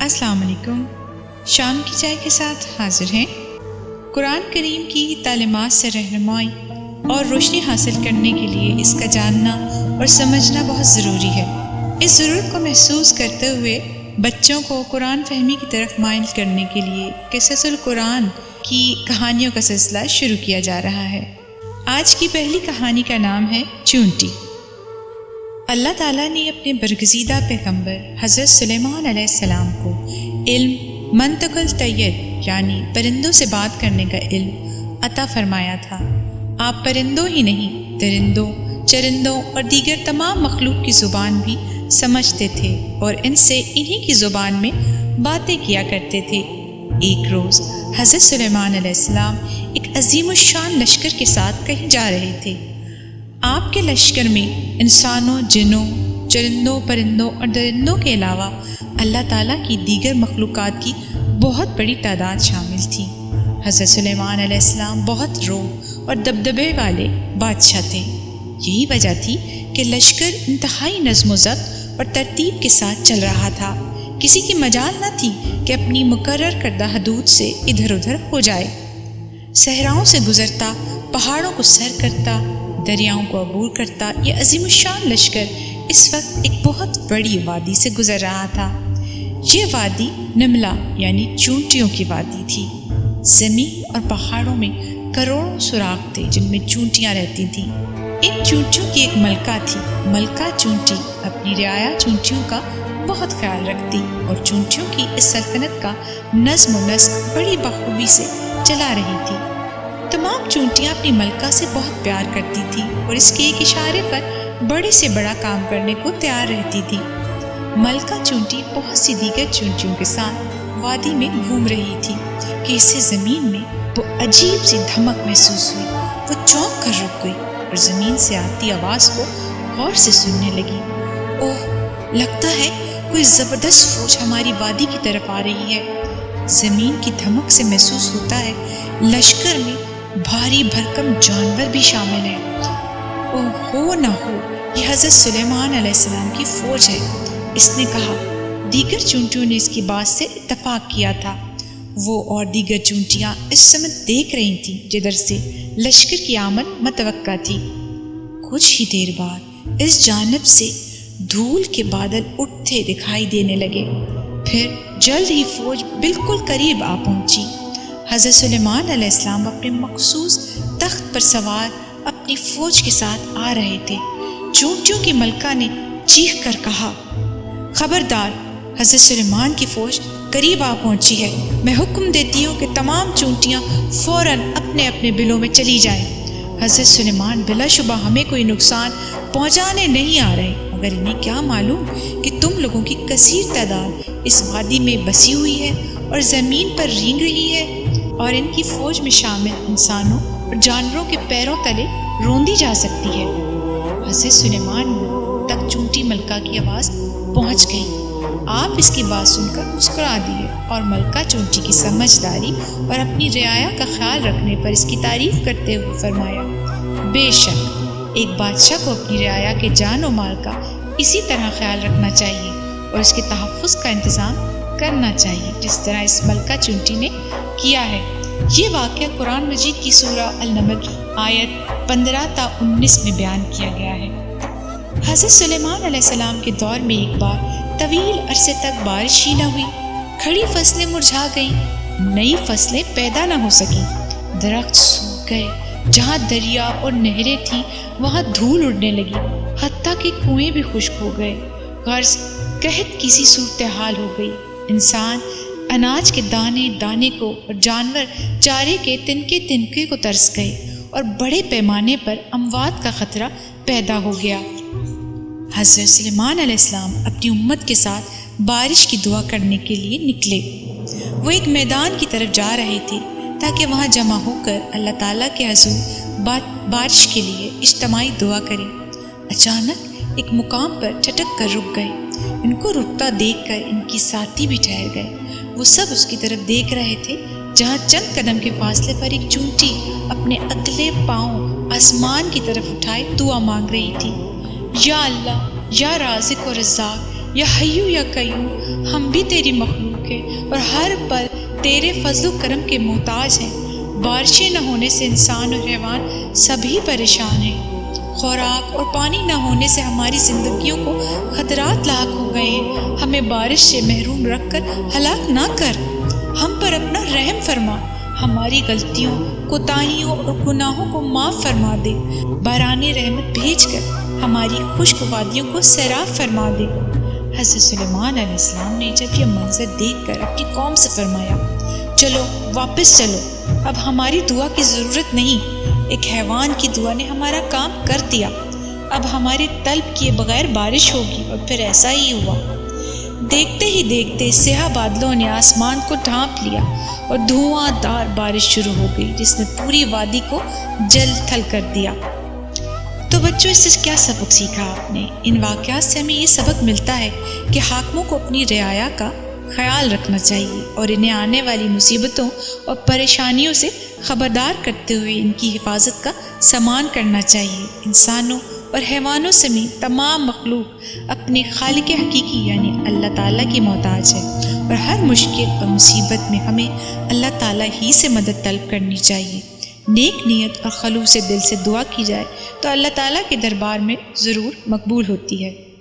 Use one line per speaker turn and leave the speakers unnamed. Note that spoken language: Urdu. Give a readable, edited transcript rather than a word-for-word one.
السلام علیکم۔ شام کی چائے کے ساتھ حاضر ہیں۔ قرآن کریم کی تعلیمات سے رہنمائی اور روشنی حاصل کرنے کے لیے اس کا جاننا اور سمجھنا بہت ضروری ہے۔ اس ضرورت کو محسوس کرتے ہوئے بچوں کو قرآن فہمی کی طرف مائل کرنے کے لیے قصص القرآن کی کہانیوں کا سلسلہ شروع کیا جا رہا ہے۔ آج کی پہلی کہانی کا نام ہے چونٹی۔ اللہ تعالیٰ نے اپنے برگزیدہ پیغمبر حضرت سلیمان علیہ السلام کو علم منطق الطیر یعنی پرندوں سے بات کرنے کا علم عطا فرمایا تھا۔ آپ پرندوں ہی نہیں، درندوں، چرندوں اور دیگر تمام مخلوق کی زبان بھی سمجھتے تھے اور ان سے انہی کی زبان میں باتیں کیا کرتے تھے۔ ایک روز حضرت سلیمان علیہ السلام ایک عظیم الشان لشکر کے ساتھ کہیں جا رہے تھے۔ آپ کے لشکر میں انسانوں، جنوں، چرندوں، پرندوں اور درندوں کے علاوہ اللہ تعالیٰ کی دیگر مخلوقات کی بہت بڑی تعداد شامل تھی۔ حضرت سلیمان علیہ السلام بہت روب اور دبدبے والے بادشاہ تھے۔ یہی وجہ تھی کہ لشکر انتہائی نظم و ضبط اور ترتیب کے ساتھ چل رہا تھا۔ کسی کی مجال نہ تھی کہ اپنی مقرر کردہ حدود سے ادھر ادھر ہو جائے۔ صحراؤں سے گزرتا، پہاڑوں کو سر کرتا، دریاؤں کو عبور کرتا یہ عظیم الشان لشکر اس وقت ایک بہت بڑی وادی سے گزر رہا تھا۔ یہ وادی نملا یعنی چونٹیوں کی وادی تھی۔ زمین اور پہاڑوں میں کروڑوں سوراخ تھے جن میں چونٹیاں رہتی تھیں۔ ان چونٹیوں کی ایک ملکہ تھی۔ ملکہ چونٹی اپنی رعایا چونٹیوں کا بہت خیال رکھتی اور چونٹیوں کی اس سلطنت کا نظم و نسق بڑی بخوبی سے چلا رہی تھی۔ تمام چونٹیاں اپنی ملکہ سے بہت پیار کرتی تھی اور اس کے ایک اشارے پر بڑے سے بڑا کام کرنے کو تیار رہتی تھی۔ ملکہ چونٹی بہت سی دیگر چونٹیوں کے ساتھ وادی میں گھوم رہی تھی کہ اسے زمین میں وہ عجیب سی دھمک محسوس ہوئی۔ وہ چونک کر رک گئی اور زمین سے آتی آواز کو غور سے سننے لگی۔ اوہ، لگتا ہے کوئی زبردست فوج ہماری وادی کی طرف آ رہی ہے۔ زمین کی دھمک سے محسوس ہوتا ہے لشکر میں بھاری بھرکم جانور بھی شامل ہیں۔ اوہ، ہو نہ ہو یہ حضرت سلیمان علیہ السلام کی فوج ہے، اس نے کہا۔ دیگر چونٹیوں نے اس کی بات سے اتفاق کیا تھا۔ وہ اور دیگر چونٹیاں اس سمت دیکھ رہی تھیں جدھر سے لشکر کی آمد متوقع تھی۔ کچھ ہی دیر بعد اس جانب سے دھول کے بادل اٹھتے دکھائی دینے لگے، پھر جلد ہی فوج بالکل قریب آ پہنچی۔ حضرت سلیمان علیہ السلام اپنے مخصوص تخت پر سوار اپنی فوج کے ساتھ آ رہے تھے۔ چونٹیوں کی ملکہ نے چیخ کر کہا، خبردار، حضرت سلیمان کی فوج قریب آ پہنچی ہے۔ میں حکم دیتی ہوں کہ تمام چونٹیاں فوراً اپنے اپنے بلوں میں چلی جائیں۔ حضرت سلیمان بلا شبہ ہمیں کوئی نقصان پہنچانے نہیں آ رہے، مگر انہیں کیا معلوم کہ تم لوگوں کی کثیر تعداد اس وادی میں بسی ہوئی ہے اور زمین پر رینگ رہی ہے اور ان کی فوج میں شامل انسانوں اور جانوروں کے پیروں تلے روندی جا سکتی ہے۔ حضرت سلیمان تک چونٹی ملکہ کی آواز پہنچ گئی۔ آپ اس کی بات سن کر مسکرا دیے اور ملکہ چونٹی کی سمجھداری اور اپنی رعایا کا خیال رکھنے پر اس کی تعریف کرتے ہوئے فرمایا، بے شک ایک بادشاہ کو اپنی رعایا کے جان و مال کا اسی طرح خیال رکھنا چاہیے اور اس کے تحفظ کا انتظام کرنا چاہیے جس طرح اس ملکہ چونٹی نے کیا ہے۔ یہ واقعہ قرآن مجید کی سورہ النمل آیت 15 تا 19 میں بیان کیا گیا ہے۔ حضرت سلیمان علیہ السلام کے دور میں ایک بار طویل عرصے تک بارش ہی نہ ہوئی۔ کھڑی فصلیں مرجھا گئیں، نئی فصلیں پیدا نہ ہو سکیں، درخت سوکھ گئے، جہاں دریا اور نہریں تھیں وہاں دھول اڑنے لگی، حتیٰ کہ کنویں بھی خشک ہو گئے۔ غرض قحط کی سی صورتحال ہو گئی۔ انسان اناج کے دانے دانے کو اور جانور چارے کے تنکے تنکے کو ترس گئے اور بڑے پیمانے پر اموات کا خطرہ پیدا ہو گیا۔ حضرت سلیمان علیہ السلام اپنی امت کے ساتھ بارش کی دعا کرنے کے لیے نکلے۔ وہ ایک میدان کی طرف جا رہے تھے تاکہ وہاں جمع ہو کر اللہ تعالیٰ کے حضور بارش کے لیے اجتماعی دعا کریں۔ اچانک ایک مقام پر ٹھٹک کر رک گئے۔ ان کو رکتا دیکھ کر ان کی ساتھی بھی ٹھہر گئے۔ وہ سب اس کی طرف دیکھ رہے تھے جہاں چند قدم کے فاصلے پر ایک چونٹی اپنے اگلے پاؤں آسمان کی طرف اٹھائے دعا مانگ رہی تھی، یا اللہ، یا رازق و رزاق، یا حیو یا قیوم، ہم بھی تیری مخلوق ہے اور ہر پل تیرے فضل و کرم کے محتاج ہیں۔ بارشیں نہ ہونے سے انسان اور حیوان سبھی پریشان ہیں۔ خوراک اور پانی نہ ہونے سے ہماری زندگیوں کو خطرات لاحق ہو گئے ہیں۔ ہمیں بارش سے محروم رکھ کر ہلاک نہ کر، ہم پر اپنا رحم فرما، ہماری غلطیوں، کوتاہیوں اور گناہوں کو معاف فرما دے۔ باران رحمت بھیج کر ہماری خشک وادیوں کو سیراب فرما دے۔ حضرت سلیمان علیہ السلام نے جب یہ منظر دیکھ کر اپنی قوم سے فرمایا، چلو واپس چلو، اب ہماری دعا کی ضرورت نہیں، ایک حیوان کی دعا نے ہمارا کام کر دیا، اب ہمارے طلب کیے بغیر بارش ہوگی۔ اور پھر ایسا ہی ہوا۔ دیکھتے ہی دیکھتے سیاہ بادلوں نے آسمان کو ڈھانپ لیا اور دھواں دار بارش شروع ہو گئی جس نے پوری وادی کو جل تھل کر دیا۔ تو بچوں، اس سے کیا سبق سیکھا آپ نے؟ ان واقعات سے ہمیں یہ سبق ملتا ہے کہ حاکموں کو اپنی رعایا کا خیال رکھنا چاہیے اور انہیں آنے والی مصیبتوں اور پریشانیوں سے خبردار کرتے ہوئے ان کی حفاظت کا سامان کرنا چاہیے۔ انسانوں اور حیوانوں سمیت تمام مخلوق اپنے خالق حقیقی یعنی اللہ تعالیٰ کی محتاج ہے، اور ہر مشکل اور مصیبت میں ہمیں اللہ تعالیٰ ہی سے مدد طلب کرنی چاہیے۔ نیک نیت اور خلوص دل سے دعا کی جائے تو اللہ تعالیٰ کے دربار میں ضرور مقبول ہوتی ہے۔